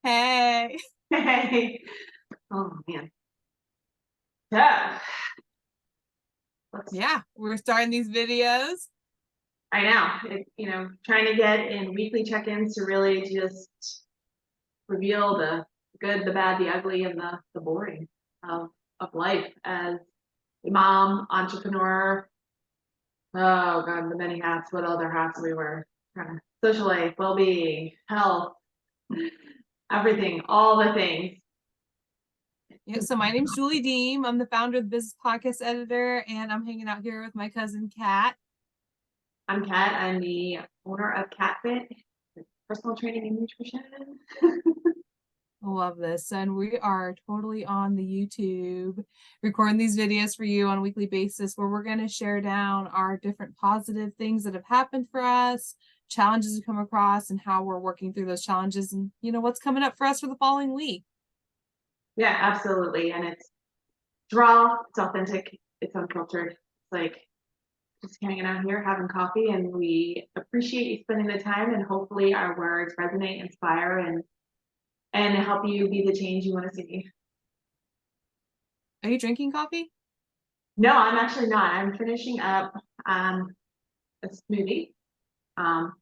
Hey. Hey. Oh man. So let's Yeah, we're starting these videos. I know. Trying to get in weekly check-ins to really just reveal the good, the bad, the ugly, and the boring of life as a mom, entrepreneur. Oh God, the many hats, what other hats we wear. Kind of social life, well-being, health, everything, all the things. Yeah, so my name's Julie Deem. I'm the founder of the Business Podcast Editor, and I'm hanging out here with my cousin Kat. I'm Kat. I'm the owner of CatFit, personal training and nutrition. Love this. And we are totally on the YouTube, recording these videos for you on a weekly basis where we're going to share down our different positive things that have happened for us, challenges we come across, and how we're working through those challenges and, what's coming up for us for the following week. Yeah, absolutely. And it's raw, it's authentic, it's unfiltered. It's like just hanging out here, having coffee, and we appreciate you spending the time. And hopefully, our words resonate, inspire, and help you be the change you want to see. Are you drinking coffee? No, I'm actually not. I'm finishing up a smoothie, um,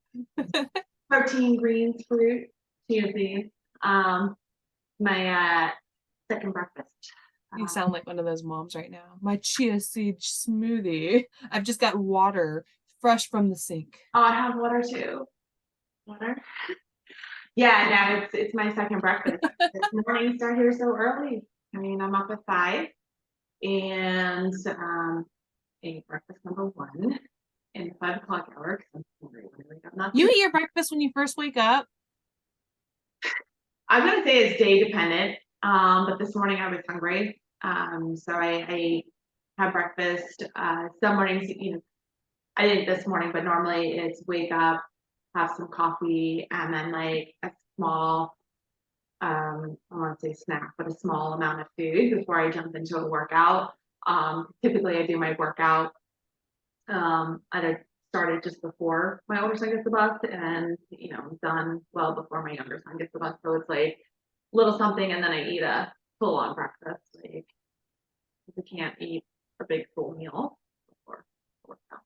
protein, greens, fruit, chia seeds. My second breakfast. You sound like one of those moms right now. My chia seed smoothie. I've just got water fresh from the sink. Oh, I have water too. Water. Yeah, no, it's my second breakfast. This morning start here so early. I mean, I'm up at 5 and ate breakfast number one in the 5 o'clock hour because I'm hungry when I wake up. Not You too. eat your breakfast when you first wake up? I'm gonna say it's day dependent. But this morning I was hungry. So I have breakfast. Some mornings, I didn't this morning, but normally it's wake up, have some coffee, and then like a small I want to say snack, but a small amount of food before I jump into a workout. Typically I do my workout I started just before my older son gets the bus and done well before my younger son gets the bus. So it's like little something and then I eat a full on breakfast. Like I can't eat a big full meal before workout.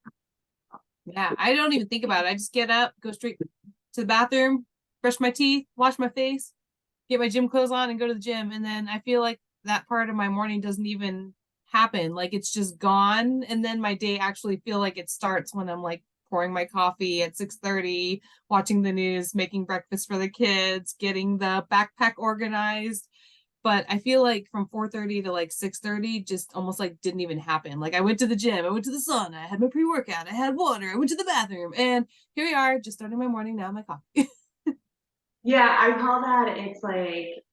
Yeah, I don't even think about it. I just get up, go straight to the bathroom, brush my teeth, wash my face, get my gym clothes on, and go to the gym. And then I feel like that part of my morning doesn't even happen. Like it's just gone. And then my day actually feel like it starts when I'm like pouring my coffee at 6:30, watching the news, making breakfast for the kids, getting the backpack organized. But I feel like from 4:30 to like 6:30 just almost like didn't even happen. Like I went to the gym, I went to the sauna, I had my pre-workout, I had water, I went to the bathroom, and here we are, just starting my morning now, my coffee. Yeah, I call that it's like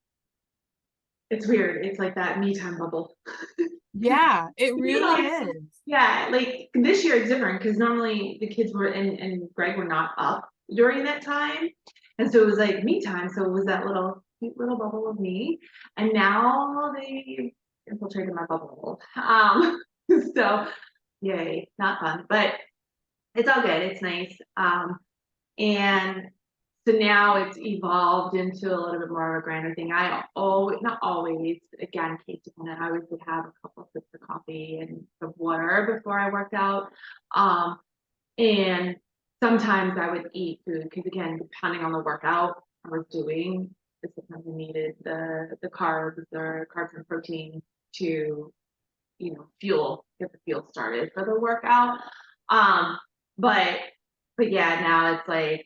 it's weird. It's like that me time bubble. Yeah, it really Yeah, is. yeah, like this year it's different because normally the kids were and Greg were not up during that time. And so it was like me time. So it was that little cute little bubble of me. And now they infiltrated my bubble. So yay, not fun, but it's all good. It's nice. And so now it's evolved into a little bit more of a grander thing. I always, not always, again, case dependent, I always would have a couple of sips of coffee and some water before I worked out. Um, and sometimes I would eat food because again, depending on the workout I was doing, sometimes I needed the carbs and protein to, get the fuel started for the workout. Um, but but yeah, now it's like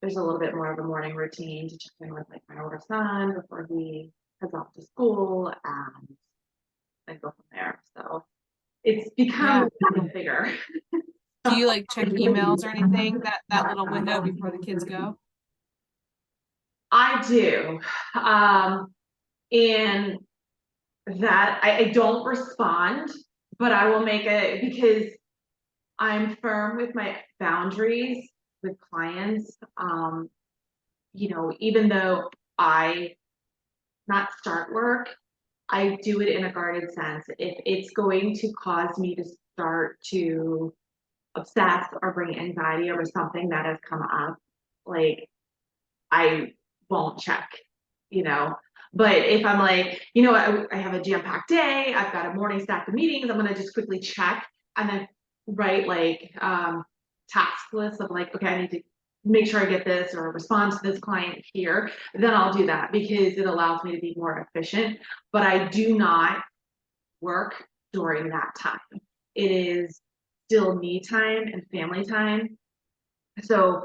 there's a little bit more of a morning routine to check in with like my older son before he heads off to school and go from there. So it's become Yeah. a bit bigger. Do you like check emails or anything that little window before the kids go? I do. And that I don't respond, but I will make it because I'm firm with my boundaries with clients. Even though I not start work, I do it in a guarded sense. If it's going to cause me to start to obsess or bring anxiety over something that has come up, like I won't check. you know. But if I'm like, you know, I have a jam-packed day, I've got a morning stack of meetings, I'm gonna just quickly check and then write like task lists of like, okay, I need to make sure I get this or respond to this client here, then I'll do that because it allows me to be more efficient. But I do not work during that time. It is still me time and family time. So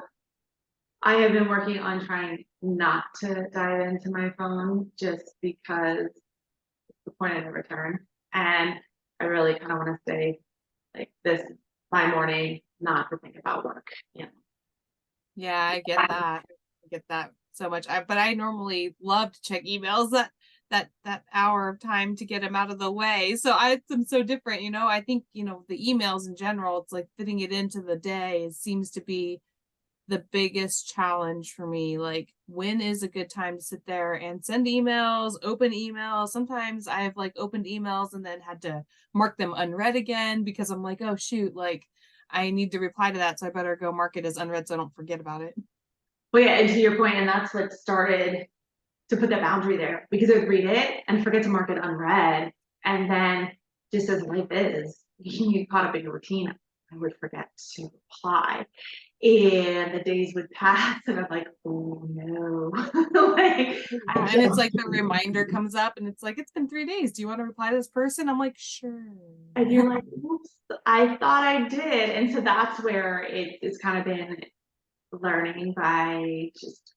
I have been working on trying not to dive into my phone just because it's the point of no return. And I really kind of want to say like this my morning, not to think about work, you know. Yeah, I get that. I get that so much. But I normally love to check emails that hour of time to get them out of the way. So I'm so different, you know. I think, you know, the emails in general, it's like fitting it into the day. It seems to be the biggest challenge for me. Like, when is a good time to sit there and send emails, open emails? Sometimes I've like opened emails and then had to mark them unread again because I'm like, oh shoot, like I need to reply to that, so I better go mark it as unread so I don't forget about it. But yeah, and to your point, and that's what started to put that boundary there because I would read it and forget to mark it unread. And then just as life is, you get caught up in your routine. I would forget to reply. And the days would pass and I'm like, oh no. Like I And it's like the reminder comes up and it's like, it's been 3 days. Do you want to reply to this person? I'm like, sure. and you're like, oops, I thought I did. And so that's where it's kind of been learning by just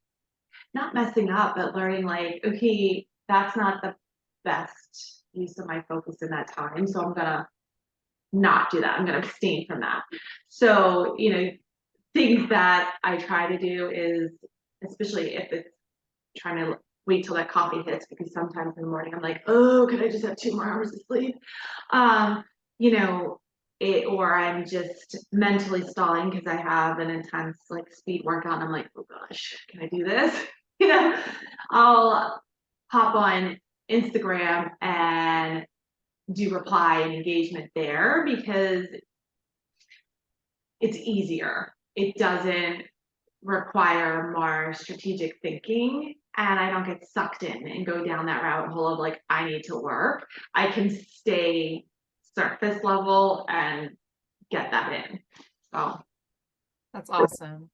not messing up, but learning like, okay, that's not the best use of my focus in that time. So I'm gonna not do that. I'm gonna abstain from that. So, you know, things that I try to do is, especially if it's trying to wait till that coffee hits, because sometimes in the morning I'm like, oh, could I just have 2 more hours of sleep? Um, you know, or I'm just mentally stalling because I have an intense like speed workout and I'm like, oh gosh, can I do this? You know, I'll hop on Instagram and do reply and engagement there because it's easier. It doesn't require more strategic thinking and I don't get sucked in and go down that rabbit hole of like I need to work. I can stay surface level and get that in. So That's awesome.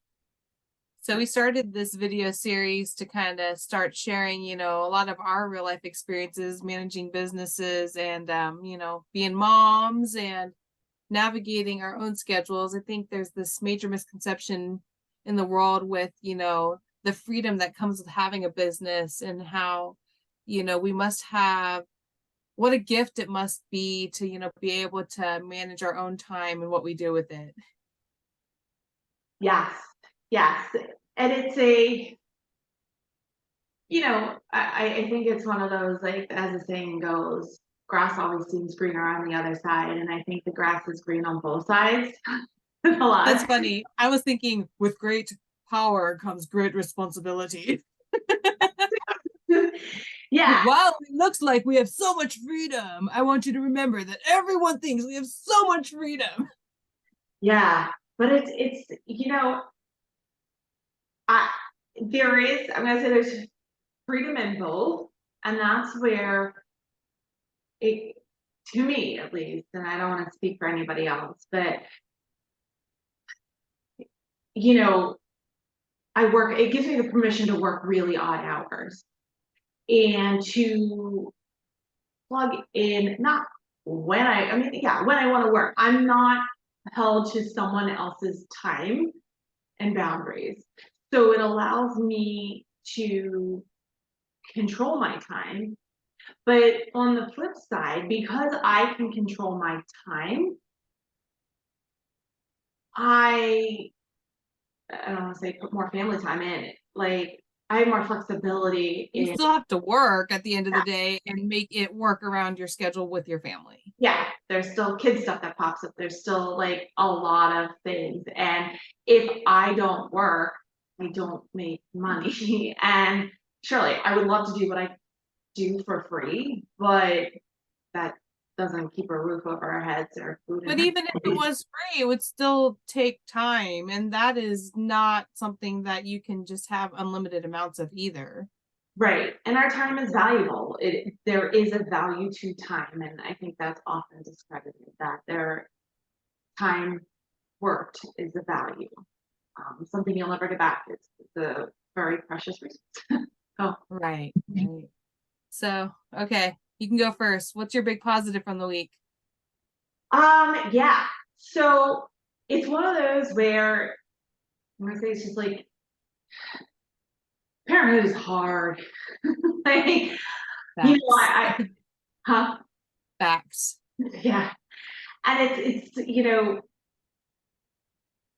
So we started this video series to kind of start sharing, you know, a lot of our real life experiences managing businesses and, you know, being moms and navigating our own schedules. I think there's this major misconception in the world with, you know, the freedom that comes with having a business and how, you know, we must have what a gift it must be to, you know, be able to manage our own time and what we do with it. yes, yes. And it's a, you know, I think it's one of those, like, as the saying goes, grass always seems greener on the other side. And I think the grass is green on both sides. A That's lot. funny. I was thinking with great power comes great responsibility. Yeah, While it looks like we have so much freedom, I want you to remember that everyone thinks we have so much freedom. yeah. But it's, you know, I there is, I'm gonna say there's freedom in both. And that's where it, to me at least, and I don't want to speak for anybody else, but you know, I work, it gives me the permission to work really odd hours and to plug in, not when I mean, yeah, when I want to work. I'm not held to someone else's time and boundaries. So it allows me to control my time. But on the flip side, because I can control my time, I I don't want to say put more family time in. Like I have more flexibility You in, still have to work at the end of the day and make it work around your schedule with your family. yeah, there's still kid stuff that pops up. There's still like a lot of things. And if I don't work, I don't make money. And surely I would love to do what I do for free, but that doesn't keep a roof over our heads or food in But our even if it was free, it would still take time. And that is not something that you can just have unlimited amounts of either. Right. And our time is valuable. There is a value to time. And I think that's often discredited, that their time worked is a value. Something you'll never get back. It's a very precious resource. Oh, Right. Right. So, okay, you can go first. What's your big positive from the week? yeah. So it's one of those where I'm gonna say it's just like parenthood is hard. Like, Facts. huh? Facts. Yeah. And it's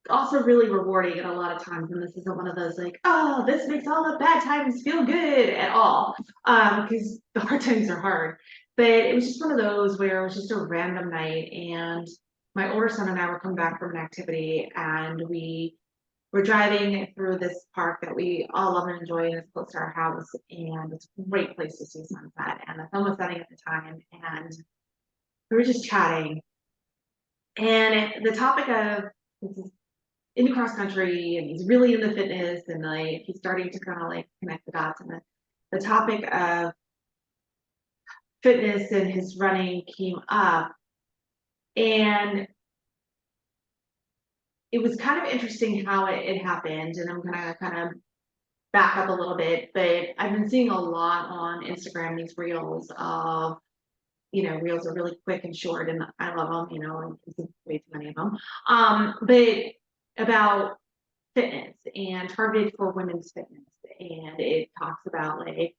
also really rewarding at a lot of times, and this isn't one of those like, oh, this makes all the bad times feel good at all, because the hard times are hard. But it was just one of those where it was just a random night, and my older son and I were coming back from an activity, and we were driving through this park that we all love and enjoy, and it's close to our house, and it's a great place to see sunset, and the sun was setting at the time, and we were just chatting, and the topic of this is into cross country, and he's really into fitness, and like he's starting to kind of like connect the dots, and the topic of fitness and his running came up, and it was kind of interesting how it happened, and I'm gonna kind of back up a little bit, but I've been seeing a lot on Instagram these reels of, reels are really quick and short, and I love them, and there's way too many of them, but about fitness and targeted for women's fitness. And it talks about like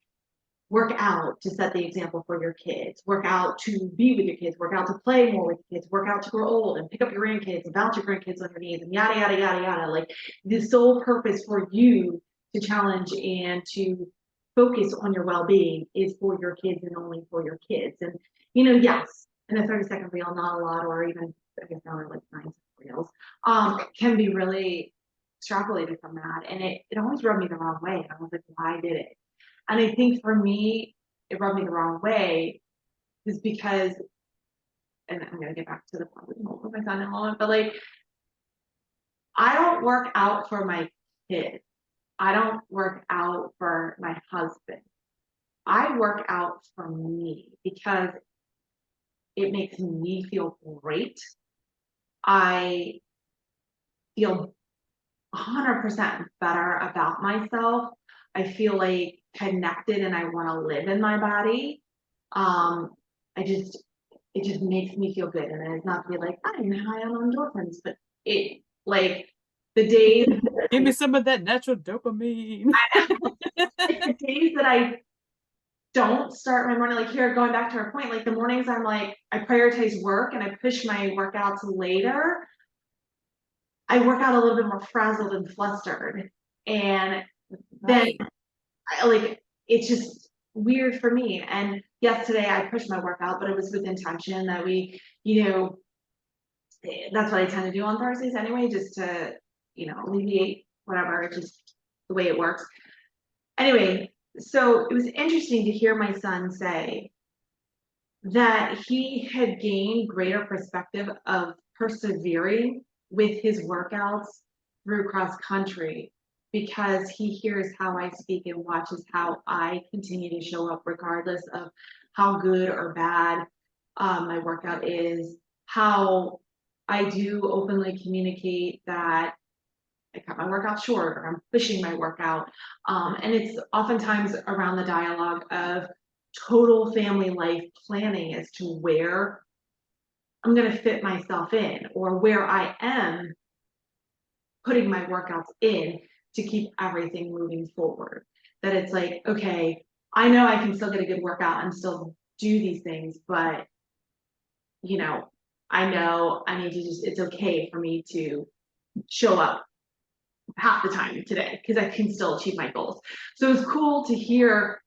work out to set the example for your kids, work out to be with your kids, work out to play more with kids, work out to grow old and pick up your grandkids and bounce your grandkids on your knees and yada, yada, yada, yada. Like the sole purpose for you to challenge and to focus on your well-being is for your kids and only for your kids. And, yes, in a 30-second reel, not a lot, or even, I guess, now like 9 reels, can be really extrapolated from that. And it always rubbed me the wrong way. I was like, why did it? And I think for me, it rubbed me the wrong way is because, and I'm gonna get back to the positive note with my son-in-law, but like, I don't work out for my kids. I don't work out for my husband. I work out for me because it makes me feel great. I feel 100% better about myself. I feel like connected and I want to live in my body. Um, it just makes me feel good. And it's not to be like, I'm high on endorphins, but it like the days, Give me some of that natural dopamine. the days that I don't start my morning, like here, going back to our point, like the mornings I'm like, I prioritize work and I push my workouts later. I work out a little bit more frazzled and flustered. And then Right. like it's just weird for me. And yes, today I pushed my workout, but it was with intention that that's what I tend to do on Thursdays anyway, just to, alleviate whatever, it's just the way it works. Anyway, so it was interesting to hear my son say that he had gained greater perspective of persevering with his workouts through cross country because he hears how I speak and watches how I continue to show up regardless of how good or bad my workout is, how I do openly communicate that I cut my workout short or I'm pushing my workout. And it's oftentimes around the dialogue of total family life planning as to where I'm going to fit myself in or where I am putting my workouts in to keep everything moving forward. That it's like, okay, I know I can still get a good workout and still do these things, but I know I need to it's okay for me to show up half the time today because I can still achieve my goals. So it's cool to hear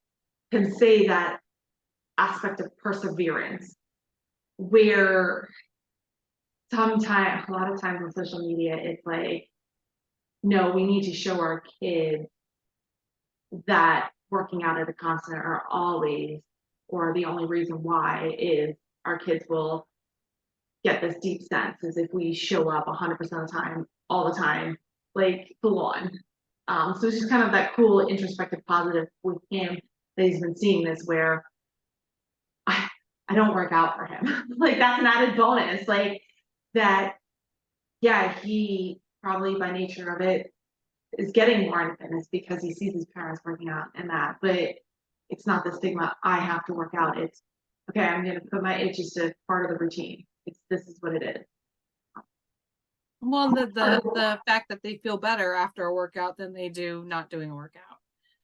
him say that aspect of perseverance where sometimes a lot of times on social media it's like, no, we need to show our kids that working out at a constant or always or the only reason why is our kids will get this deep sense is if we show up 100% of the time all the time, like full on. So it's just kind of that cool introspective positive with him that he's been seeing this where I don't work out for him. Like that's an added bonus. Like that, yeah, he probably by nature of it is getting more into fitness because he sees his parents working out and that, but it's not the stigma, I have to work out. It's okay, I'm gonna put it's just a part of the routine. This is what it is. Well, and the fact that they feel better after a workout than they do not doing a workout.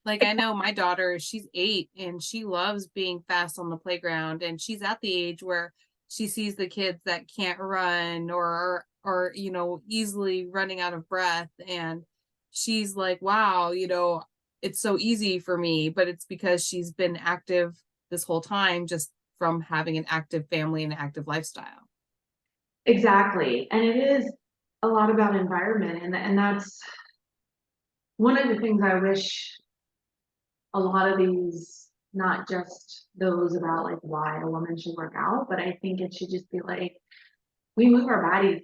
Like I know my daughter, she's 8 and she loves being fast on the playground, and she's at the age where she sees the kids that can't run or easily running out of breath, and she's like, wow, it's so easy for me, but it's because she's been active this whole time just from having an active family and an active lifestyle. Exactly. And it is a lot about environment, and that's one of the things I wish a lot of these, not just those about like why a woman should work out, but I think it should just be like we move our bodies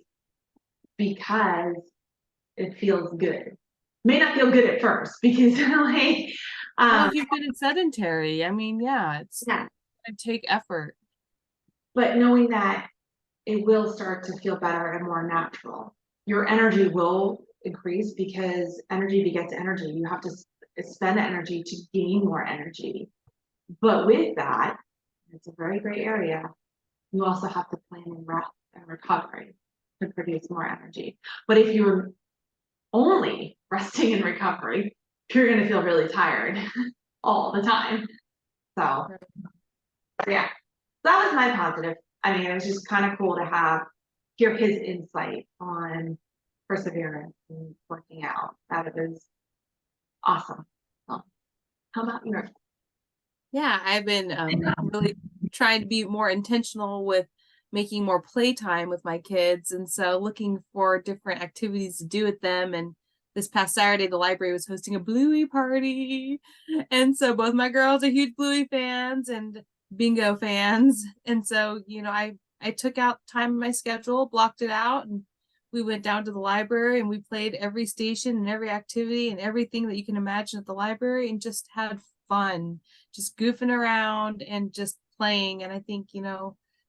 because it feels good. May not feel good at first because like Well, if you've been sedentary, I mean, yeah, it's yeah, gonna take effort. but knowing that it will start to feel better and more natural. Your energy will increase because energy begets energy. You have to spend energy to gain more energy. But with that, it's a very gray area. You also have to plan in rest and recovery to produce more energy. But if you're only resting and recovery, you're going to feel really tired all the time. So, yeah, that was my positive. I mean, it was just kind of cool to hear his insight on perseverance and working out. That was awesome. So, how about yours? Yeah, I've been really trying to be more intentional with making more playtime with my kids, and so looking for different activities to do with them. And this past Saturday, the library was hosting a Bluey party, and so both my girls are huge Bluey fans and bingo fans, and so I took out time in my schedule, blocked it out, and we went down to the library and we played every station and every activity and everything that you can imagine at the library and just had fun, just goofing around and just playing. And I think,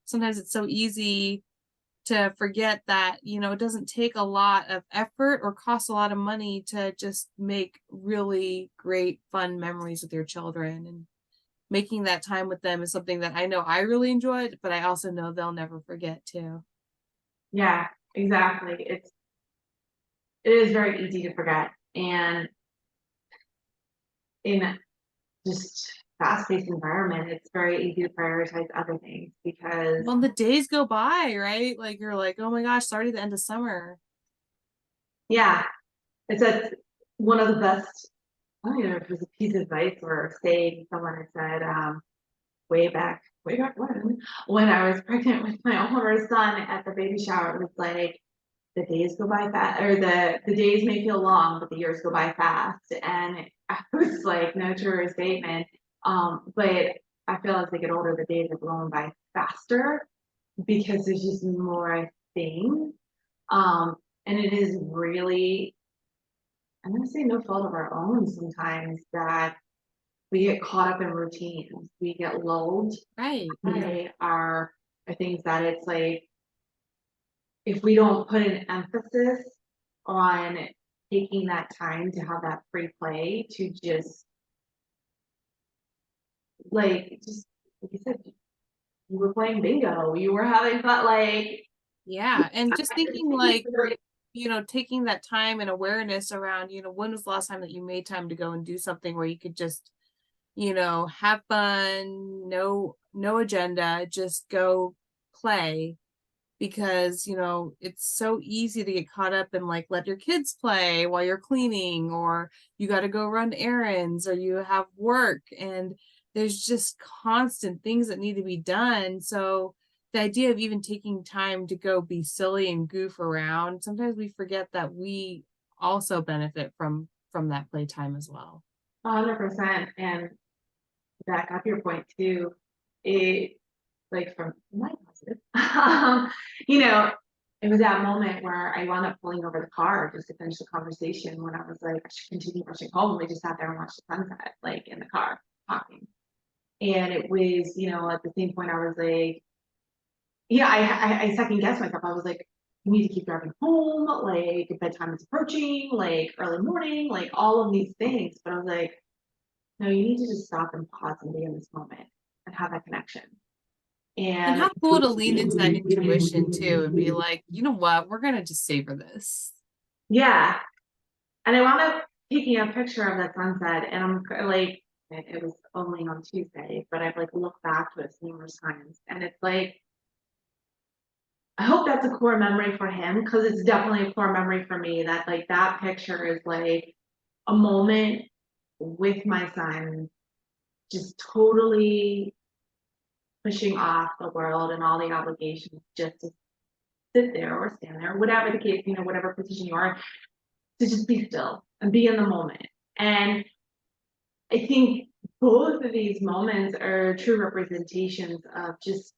sometimes it's so easy to forget that, it doesn't take a lot of effort or cost a lot of money to just make really great, fun memories with your children. And making that time with them is something that I know I really enjoyed, but I also know they'll never forget too. Yeah, exactly. It is very easy to forget. And in just fast-paced environment, it's very easy to prioritize other things because Well, the days go by, right? Like you're like, oh my gosh, it's already the end of summer. yeah, one of the best, I don't know if it was a piece of advice or saying someone had said way back when I was pregnant with my older son at the baby shower, it was like the days go by fast, or the days may feel long, but the years go by fast. And I was like, no truer statement. But I feel as they get older, the days are going by faster because there's just more things. And it is really, I'm gonna say no fault of our own sometimes that we get caught up in routines. We get lulled Right. by our things that it's like if we don't put an emphasis on taking that time to have that free play to just like you said, you were playing bingo, you were having fun, like Yeah. And just thinking like, taking that time and awareness around, when was the last time that you made time to go and do something where you could just, have fun, no agenda, just go play. Because, it's so easy to get caught up and like let your kids play while you're cleaning, or you got to go run errands, or you have work, and there's just constant things that need to be done. So the idea of even taking time to go be silly and goof around, sometimes we forget that we also benefit from that playtime as well. 100%. And back up your point too, it like from my positive, you know, it was that moment where I wound up pulling over the car just to finish the conversation when I was like, I should continue rushing home. We just sat there and watched the sunset, like in the car talking. And it was, you know, at the same point I was like, yeah, I second guessed myself. I was like, you need to keep driving home, like bedtime is approaching, like early morning, like all of these things. But I was like, no, you need to just stop and pause and be in this moment and have that connection. And And how cool to lean into that intuition too and be like, you know what, we're gonna just savor this. yeah, and I wound up taking a picture of that sunset, and I'm like, it was only on Tuesday, but I've like looked back to it numerous times, and it's like, I hope that's a core memory for him because it's definitely a core memory for me that like that picture is like a moment with my son, just totally pushing off the world and all the obligations just to sit there or stand there, whatever the case, you know, whatever position you are, to just be still and be in the moment. And I think both of these moments are true representations of just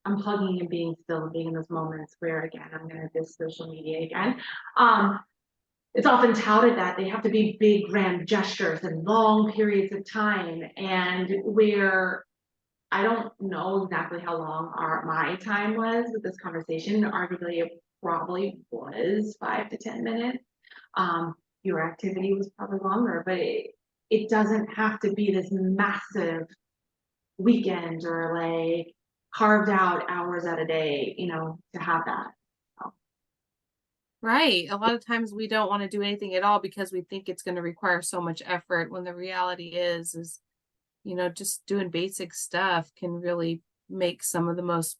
unplugging and being still and being in those moments where again I'm gonna diss social media again. Um, it's often touted that they have to be big grand gestures and long periods of time, and where I don't know exactly how long my time was with this conversation. Arguably, it probably was 5 to 10 minutes. Your activity was probably longer, but it doesn't have to be this massive weekend or like carved out hours at a day, you know, to have that. So, Right. A lot of times we don't want to do anything at all because we think it's going to require so much effort when the reality is, just doing basic stuff can really make some of the most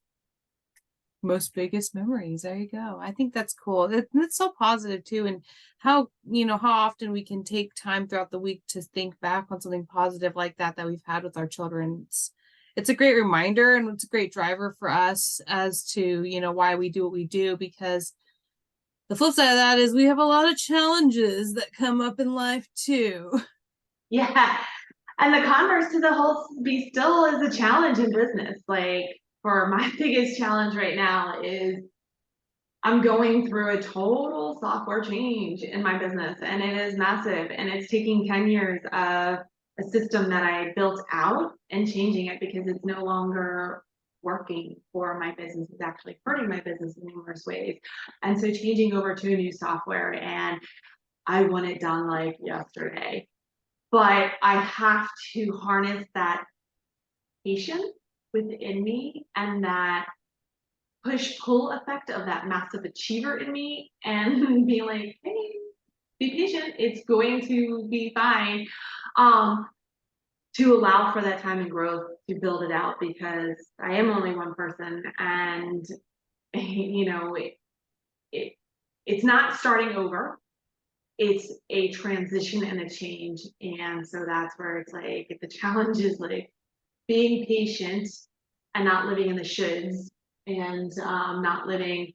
biggest memories. There you go. I think that's cool. That's so positive too. And how often we can take time throughout the week to think back on something positive like that we've had with our children. It's a great reminder and it's a great driver for us as to, why we do what we do, because the flip side of that is we have a lot of challenges that come up in life too. yeah. And the converse to the whole be still is a challenge in business. Like for my biggest challenge right now is I'm going through a total software change in my business, and it is massive, and it's taking 10 years of a system that I built out and changing it because it's no longer working for my business. It's actually hurting my business in numerous ways. And so changing over to a new software, and I want it done like yesterday. But I have to harness that patience within me and that push pull effect of that massive achiever in me and be like, hey, be patient, it's going to be fine. Um, to allow for that time and growth to build it out because I am only one person, and you know, it it's not starting over. It's a transition and a change. And so that's where it's like the challenge is like being patient and not living in the shoulds, and not living,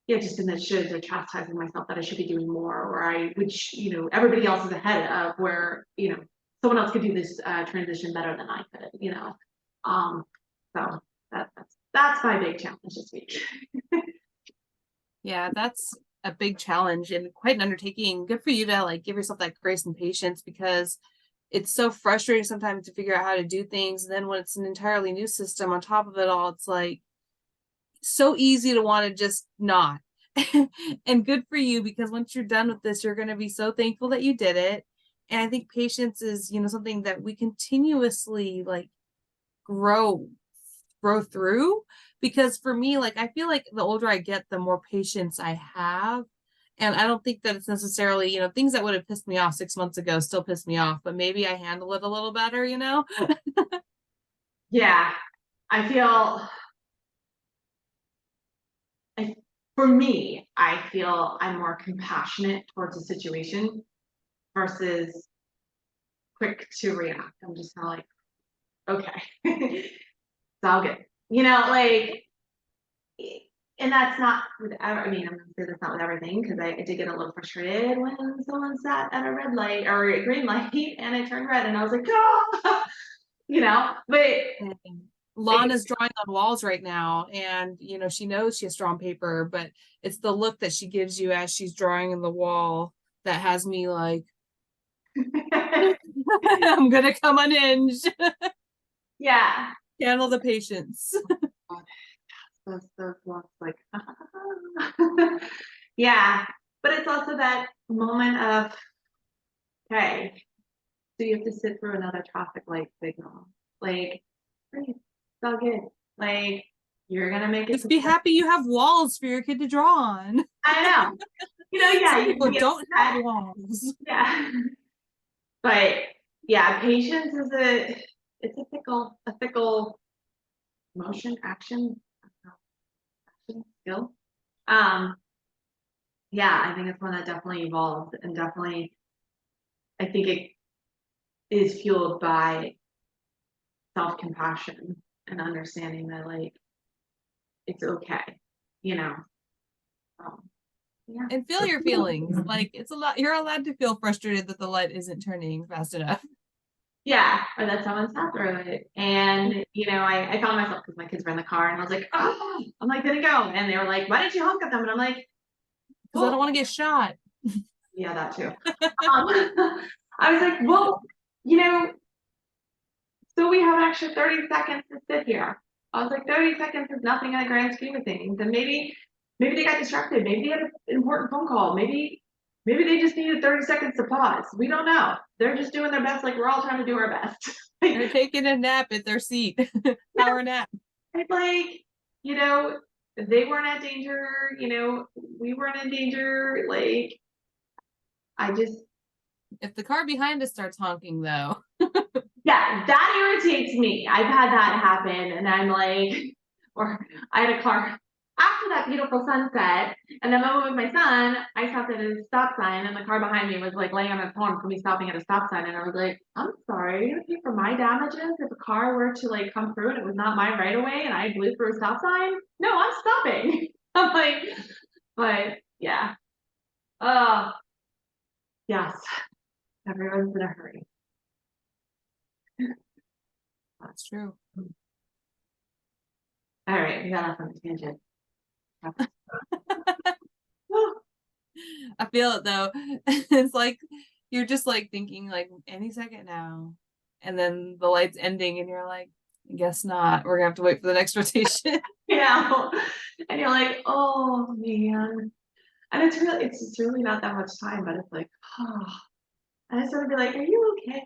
yeah, just in the shoulds or chastising myself that I should be doing more, or which, everybody else is ahead of where, someone else could do this transition better than I could, so that's my big challenge this week. Yeah, that's a big challenge and quite an undertaking. Good for you to like give yourself that grace and patience, because it's so frustrating sometimes to figure out how to do things. And then when it's an entirely new system on top of it all, it's like so easy to want to just not. And good for you, because once you're done with this, you're going to be so thankful that you did it. And I think patience is, something that we continuously like grow through, because for me, like, I feel like the older I get, the more patience I have. And I don't think that it's necessarily, things that would have pissed me off 6 months ago still piss me off, but maybe I handle it a little better. Yeah, I feel for me, I feel I'm more compassionate towards a situation versus quick to react. I'm just kind of like, okay, it's all good. Like, and that's not with, I mean, I'm gonna say that's not with everything, because I did get a little frustrated when someone sat at a red light or a green light and it turned red and I was like, oh, but Lana's drawing on walls right now, and you know, she knows she has to draw on paper, but it's the look that she gives you as she's drawing in the wall that has me like, I'm gonna come unhinged. Yeah. Channel the patience. Those looks like, yeah, but it's also that moment of, okay, so you have to sit through another traffic light signal. Like, great, it's all good. Like, you're gonna make it. Just be happy you have walls for your kid to draw on. I know. Yeah, Some you people can get don't upset. have walls. Yeah. But yeah, patience is it's a fickle motion, action skill. Yeah, I think it's one that definitely evolves, and definitely I think it is fueled by self-compassion and understanding that like it's okay, you know. Um, yeah. And feel your feelings. Like it's a lot. You're allowed to feel frustrated that the light isn't turning fast enough. Yeah, or that someone sat through it. And I found myself because my kids were in the car and I was like, oh, I'm like, did it go? And they were like, why didn't you honk at them? And I'm like, Because I well, don't want to get shot. yeah, that too. I was like, well, you know, so we have an extra 30 seconds to sit here. I was like, 30 seconds is nothing in the grand scheme of things. And maybe they got distracted. Maybe they had an important phone call. Maybe they just needed 30 seconds to pause. We don't know. They're just doing their best, like we're all trying to do our best. They're taking a nap at their seat. Power nap. It's like, they weren't at danger, we weren't in danger. Like, I just, If the car behind us starts honking though. yeah, that irritates me. I've had that happen, and I'm like, or I had a car after that beautiful sunset, and then I went with my son. I stopped at a stop sign, and the car behind me was like laying on its horn for me stopping at a stop sign, and I was like, I'm sorry, are you gonna pay for my damages if a car were to like come through and it was not my right of way and I blew through a stop sign? No, I'm stopping. I'm like, but yeah, uh, yes, everyone's in a hurry. That's true. All right, we got off on a tangent. I feel it though. It's like you're just like thinking like any second now. And then the light's ending and you're like, I guess not. We're gonna have to wait for the next rotation. And you're like, oh man. And it's really not that much time, but it's like, oh. I just want to be like, are you okay?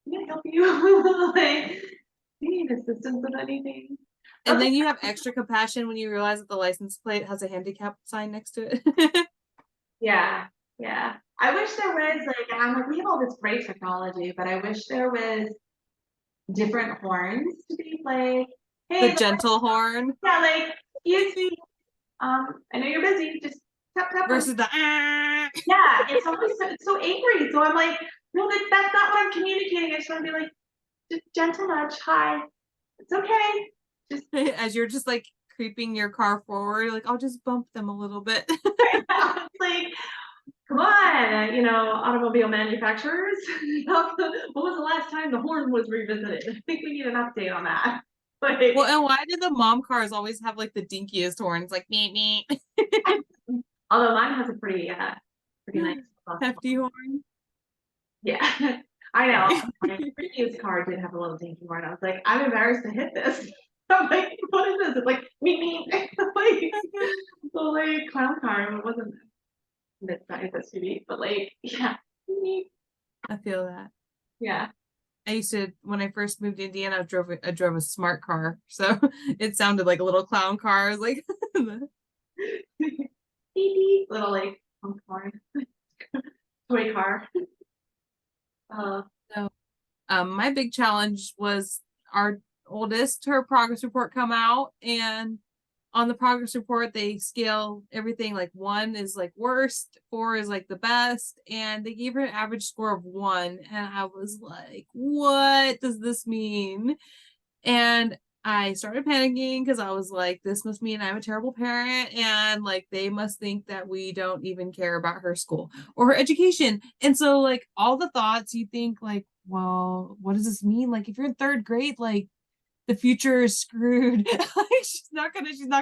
Can I help you? Like, do you need assistance with anything? And then you have extra compassion when you realize that the license plate has a handicap sign next to it. Yeah, yeah. I wish there was like, and I'm like, we have all this great technology, but I wish there was different horns to be like, The hey, gentle horn. yeah, like, excuse me, I know you're busy, just tap tap. Versus the Yeah, it's always it's so angry. So I'm like, no, that's not what I'm communicating. I just want to be like, just gentle nudge, hi, it's okay. Just as you're just like creeping your car forward, like I'll just bump them a little bit. like, come on, automobile manufacturers. What was the last time the horn was revisited? I think we need an update on that. Like, Well, and why do the mom cars always have like the dinkiest horns, like me me? although mine has a pretty nice Hefty horn. yeah. I know. My previous car did have a little dinky horn. I was like, I'm embarrassed to hit this. I'm like, what is this? It's like me. like clown car. It wasn't mid-size SUV, but like, yeah. I feel that. Yeah. I used to, when I first moved to Indiana, I drove a smart car, so it sounded like a little clown car. I was like, Beep, little like horn. Toy car. so, my big challenge was our oldest, her progress report come out, and on the progress report they scale everything like 1 is like worst, 4 is like the best, and they gave her an average score of 1, and I was like, what does this mean? And I started panicking because I was like, this must mean I'm a terrible parent, and like they must think that we don't even care about her school or her education. And so like all the thoughts you think like, well, what does this mean? Like if you're in 3rd grade, like the future is screwed. Like, she's not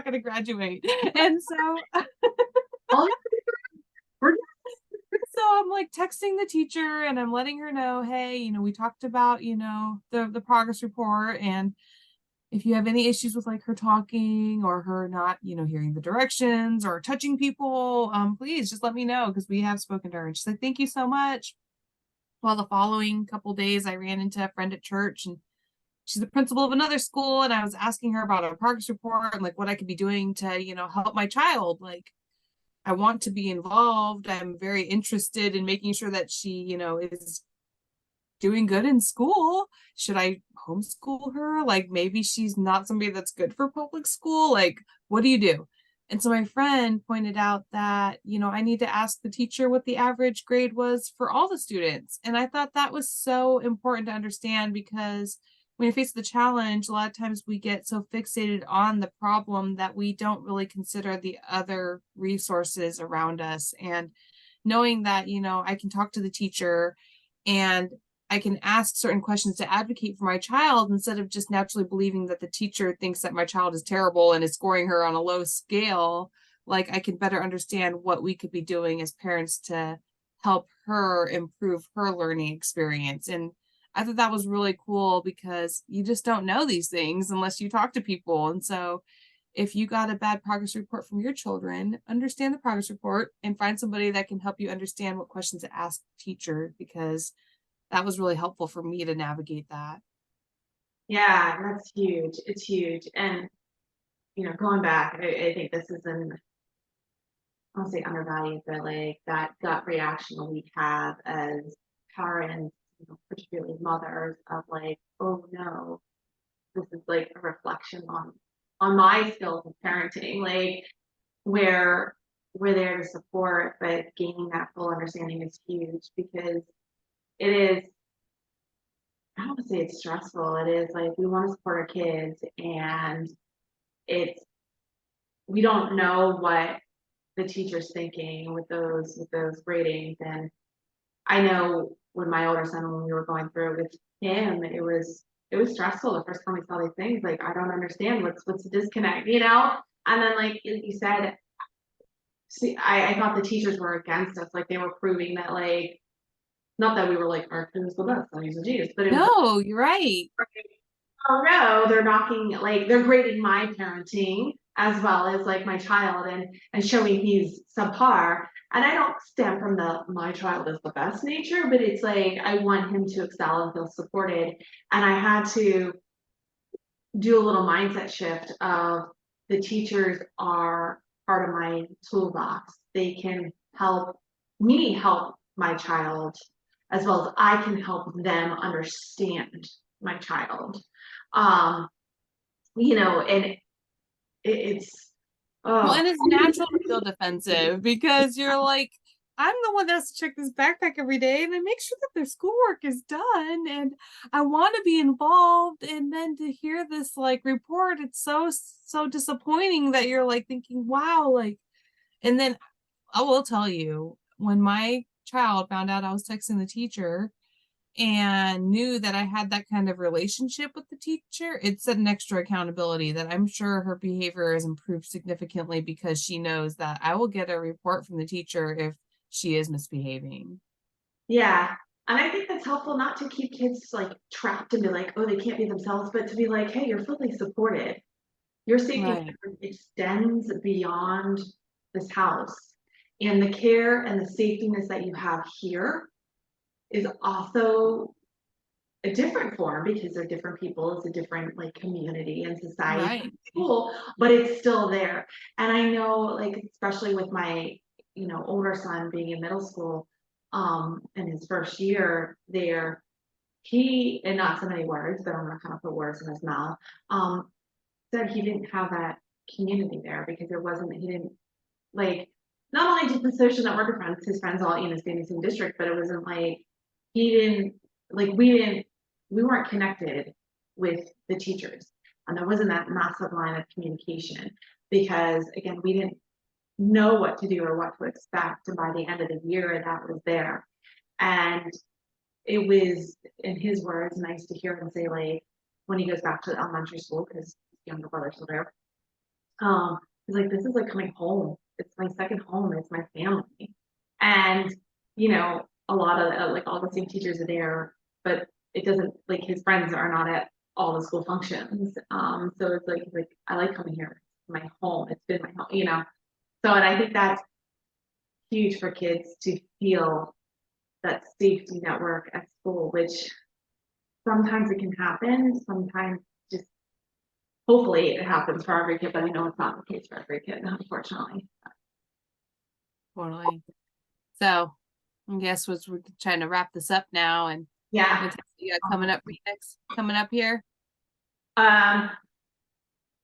gonna graduate. And so Oh, we're so I'm like texting the teacher and I'm letting her know, hey, we talked about, the progress report, and if you have any issues with like her talking or her not, hearing the directions or touching people, please just let me know, because we have spoken to her. And she's like, thank you so much. Well, the following couple days, I ran into a friend at church, and she's the principal of another school, and I was asking her about a progress report and like what I could be doing to, help my child. Like, I want to be involved. I'm very interested in making sure that she, is doing good in school. Should I homeschool her? Like, maybe she's not somebody that's good for public school. Like, what do you do? And so my friend pointed out that, I need to ask the teacher what the average grade was for all the students. And I thought that was so important to understand, because when you face the challenge, a lot of times we get so fixated on the problem that we don't really consider the other resources around us. And knowing that, I can talk to the teacher and I can ask certain questions to advocate for my child, instead of just naturally believing that the teacher thinks that my child is terrible and is scoring her on a low scale. Like, I can better understand what we could be doing as parents to help her improve her learning experience. And I thought that was really cool, because you just don't know these things unless you talk to people. And so if you got a bad progress report from your children, understand the progress report and find somebody that can help you understand what questions to ask the teacher, because that was really helpful for me to navigate that. yeah, that's huge. It's huge. And going back, I think this is I won't say undervalued, but like that gut reaction we have as parents, particularly mothers, of like, oh no, this is like a reflection on my skills of parenting. Like, where we're there to support, but gaining that full understanding is huge, because it is, I don't want to say it's stressful. It is like, we want to support our kids, and it's, we don't know what the teacher's thinking with those ratings. And I know when my older son, when we were going through it with him, it was stressful the first time we saw these things. Like, I don't understand what's the disconnect. And then, like you said, see, I thought the teachers were against us, like they were proving that, like, not that we were like, our kid is the best, so he's a genius, but it was No, you're right. like, oh no, they're knocking, like they're grading my parenting as well as like my child, and showing he's subpar. And I don't stem from the my child is the best nature, but it's like I want him to excel and feel supported. And I had to do a little mindset shift of, the teachers are part of my toolbox. They can help me help my child, as well as I can help them understand my child. Um, and it's, Well, oh and it's natural to feel defensive, because you're like, I'm the one that has to check this backpack every day and I make sure that their schoolwork is done, and I want to be involved. And then to hear this like report, it's so disappointing that you're like thinking, wow, like, and then I will tell you, when my child found out I was texting the teacher and knew that I had that kind of relationship with the teacher, it set an extra accountability that I'm sure her behavior has improved significantly, because she knows that I will get a report from the teacher if she is misbehaving. yeah. And I think that's helpful, not to keep kids like trapped and be like, oh, they can't be themselves, but to be like, hey, you're fully supported. Your safety Right. extends beyond this house. And the care and the safetiness that you have here is also a different form, because they're different people. It's a different like community and society Right. school, but it's still there. And I know, like, especially with my, older son being in middle school, in his first year there, he, and not so many words, but I'm gonna kind of put words in his mouth, said he didn't have that community there, because he didn't, like, not only did the social network of friends, his friends all, stay in the same district, but it wasn't like, he didn't, like, we weren't connected with the teachers. And there wasn't that massive line of communication, because again, we didn't know what to do or what to expect. And by the end of the year, that was there. And it was, in his words, nice to hear him say, like, when he goes back to elementary school, because his younger brother's still there. He's like, this is like coming home. It's my second home. It's my family. And, you know, a lot of like all the same teachers are there, but it doesn't, like his friends are not at all the school functions. So it's like, I like coming here. It's my home. It's been my home, you know? So, and I think that's huge for kids to feel that safety network at school, which sometimes it can happen. Sometimes just hopefully it happens for every kid, but I know it's not the case for every kid, unfortunately. Totally. So I guess we're trying to wrap this up now, and Yeah. you got coming up coming up here.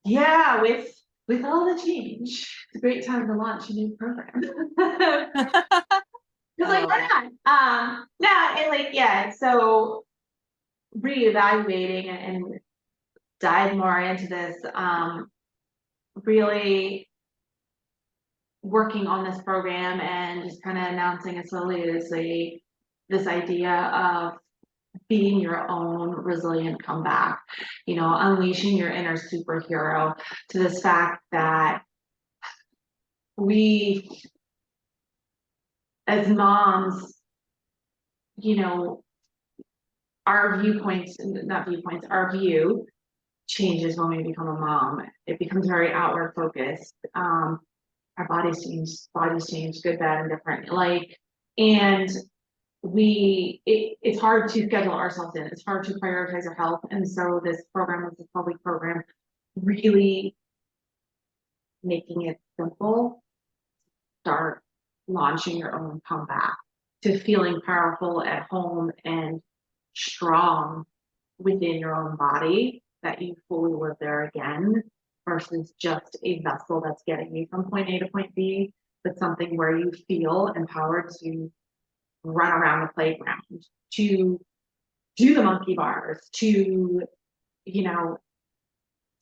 Yeah, with all the change, it's a great time to launch a new program. Cause like why not? No, and like yeah, so reevaluating and dive more into this, really working on this program and just kind of announcing it slowly is this idea of being your own resilient comeback, you know, unleashing your inner superhero, to this fact that we as moms, you know, our viewpoints, not viewpoints, our view changes when we become a mom. It becomes very outward focused. Our bodies change, good, bad, and different. Like, and it's hard to schedule ourselves in. It's hard to prioritize our health. And so this program is a public program, really making it simple. Start launching your own comeback to feeling powerful at home and strong within your own body, that you fully live there again, versus just a vessel that's getting you from point A to point B, but something where you feel empowered to run around the playground, to do the monkey bars, to, you know,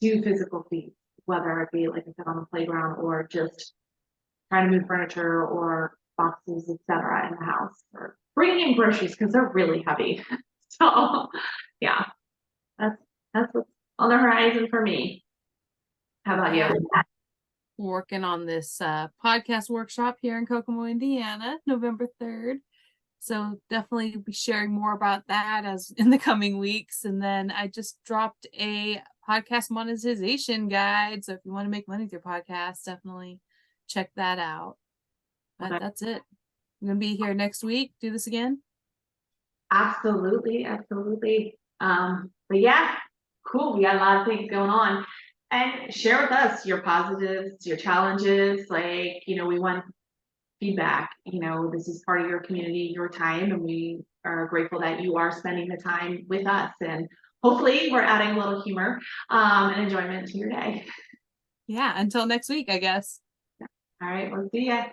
do physical feats, whether it be, like I said, on the playground or just trying to move furniture or boxes, etc., in the house, or bringing in groceries because they're really heavy. So, yeah, that's what's on the horizon for me. How about you? Working on this podcast workshop here in Kokomo, Indiana, November 3rd. So definitely be sharing more about that as in the coming weeks. And then I just dropped a podcast monetization guide. So if you want to make money with your podcast, definitely check that out. But that's it. I'm gonna be here next week. Do this again. Absolutely. But yeah, cool. We got a lot of things going on. And share with us your positives, your challenges. Like, you know, we want feedback. You know, this is part of your community, your time, and we are grateful that you are spending the time with us. And hopefully we're adding a little humor and enjoyment to your day. Yeah, until next week, I guess. All right, we'll see ya.